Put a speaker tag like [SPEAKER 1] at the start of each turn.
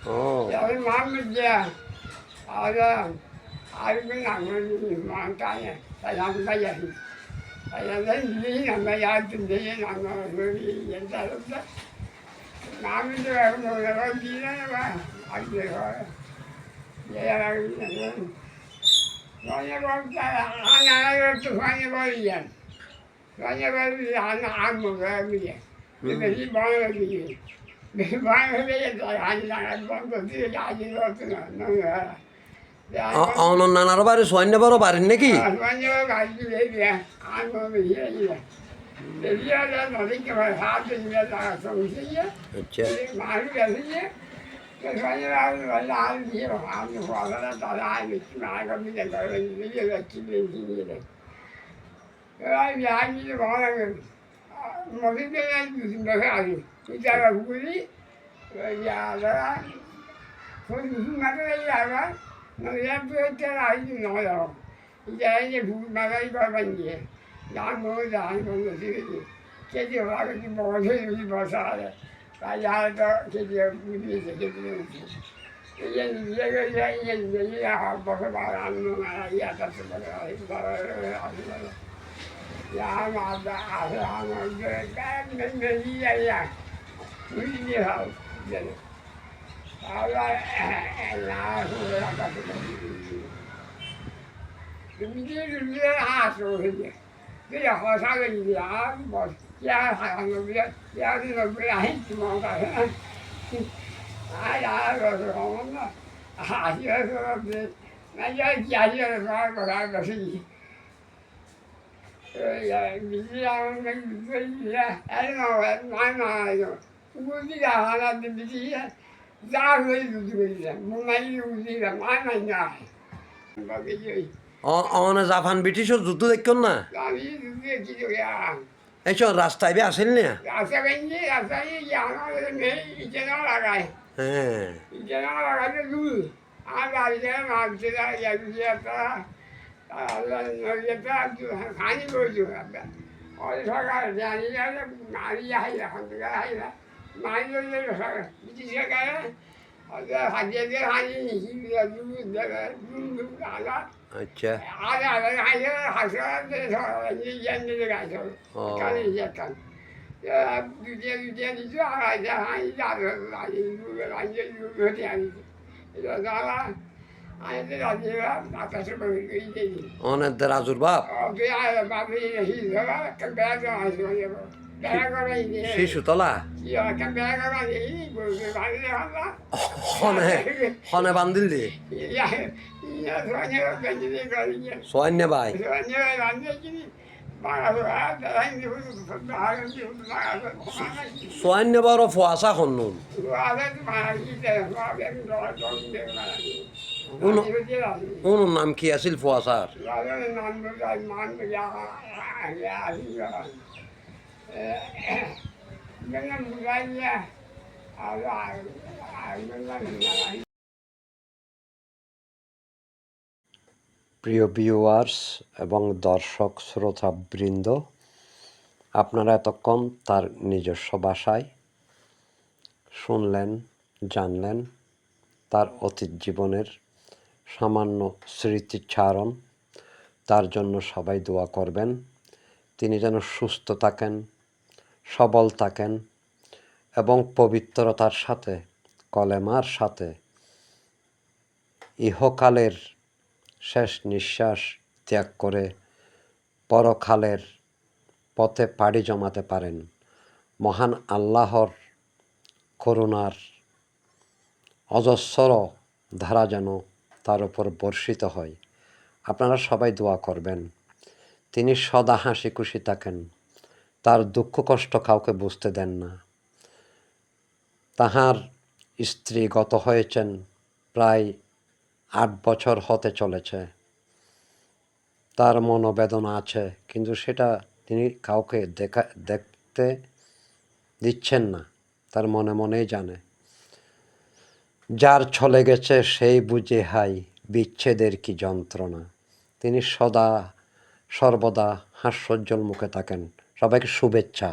[SPEAKER 1] Oh.
[SPEAKER 2] Rồi má mình về ở ai cái nằm mà cái này tại làm bây giờ tại là đến lý là bây giờ tình thế làm người hiện tại lúc đó má mình về rồi là có gì đó mà anh về rồi vậy là rồi con ta anh ai tôi phải như vậy vậy rồi như vậy anh một cái bây giờ thì mình bao nhiêu gì mình bao nhiêu bây giờ anh đang bao nhiêu gì cái gì đó nó
[SPEAKER 1] অনর নানার বাড়ি সোয়ান্য বড় বাড়ির নাকি? আচ্ছা।
[SPEAKER 2] Nó ra bữa tới lại như nói rồi. Giờ như phụ mà cái coi bệnh gì. Đã mưa ra không được gì. Cái điều là cái bò thế thì bò xa đấy. Tại ra đó cái điều phụ đi thì cái điều. Cái gì cái họ bỏ cái bà ăn nó mà ya ta sẽ bỏ cái bà ya mà đã mà cái mình đi vậy à. Mình đi học. Là cái hạ rồi cái giờ họ sao cái gì đó bỏ ra hàng người biết ra cái người biết ai mà cái ai đã rồi không nó hạ chứ rồi nó giờ giá chứ rồi có cái gì rồi giờ mình ra cái gì á anh nói rồi cũng đi ra là mình đi ra người gì muốn ngay gì là nói này có cái gì
[SPEAKER 1] অনে Japan ব্রিটিশর যুদ্ধ দেখুন না
[SPEAKER 2] আমি দেখি
[SPEAKER 1] এইসব রাস্তায় বে আসেন না?
[SPEAKER 2] রাস্তা ভেঙে রাস্তায় আমাদের মেয়ে ইটে না লাগায়
[SPEAKER 1] হ্যাঁ।
[SPEAKER 2] ইটে না লাগাতে দূর আর বাড়িতে মারছে একটা নদীটা খানি করছো ওই সরকার জানি না মারি যাই এখন থেকে হাই না মারি সরকার ব্রিটিশ সরকারে হাজিয়ে দিয়ে হানি দুধ দেবে দুধ আলা
[SPEAKER 1] আচ্ছা।
[SPEAKER 2] ada hasilnya yeniden geldi. Kan yiyecekler. Ya dünya diyor hala hani yazıyorlar. Hani yürüyor yani. Ya daha hani biraz ya ateşi böyle iyi.
[SPEAKER 1] অনেকদের আজুর বাপ
[SPEAKER 2] O bir ay babı hiç var. Kan beyaz ağacı var. Beyaz ağacı.
[SPEAKER 1] শিশুতলা
[SPEAKER 2] Ya kan beyaz ağacı iyi. Bu var ya Allah.
[SPEAKER 1] হনে bundle দি
[SPEAKER 2] Ya ya sonra ben de görünce.
[SPEAKER 1] সোয়ান্য ভাই সোয়ান্য বড় ফুয়াশা খন্নুন উনুর নাম কি আছিল ফুয়াশার? প্রিয় viewers এবং দর্শক শ্রোতাবৃন্দ, আপনারা এতক্ষণ তার নিজস্ব ভাষায় শুনলেন, জানলেন তার অতীত জীবনের সামান্য স্মৃতিচারণ। তার জন্য সবাই দোয়া করবেন, তিনি যেন সুস্থ থাকেন, সবল থাকেন এবং পবিত্রতার সাথে, কলেমার সাথে ইহকালের শেষ নিঃশ্বাস ত্যাগ করে পরকালের পথে পাড়ি জমাতে পারেন। মহান আল্লাহর করুণার অজস্র ধারা যেন তার উপর বর্ষিত হয়। আপনারা সবাই দোয়া করবেন, তিনি সদা হাসি খুশি থাকেন, তার দুঃখ কষ্ট কাউকে বুঝতে দেন না। তাহার স্ত্রী গত হয়েছেন প্রায় 8 বছর হতে চলেছে। তার মনোবেদনা আছে, কিন্তু সেটা তিনি কাউকে দেখতে দিচ্ছেন না, তার মনে মনেই জানে। যার চলে গেছে সেই বুঝে হাই বিচ্ছেদের কি যন্ত্রণা। তিনি সর্বদা হাস্যোজ্জ্বল মুখে থাকেন। সবাইকে শুভেচ্ছা।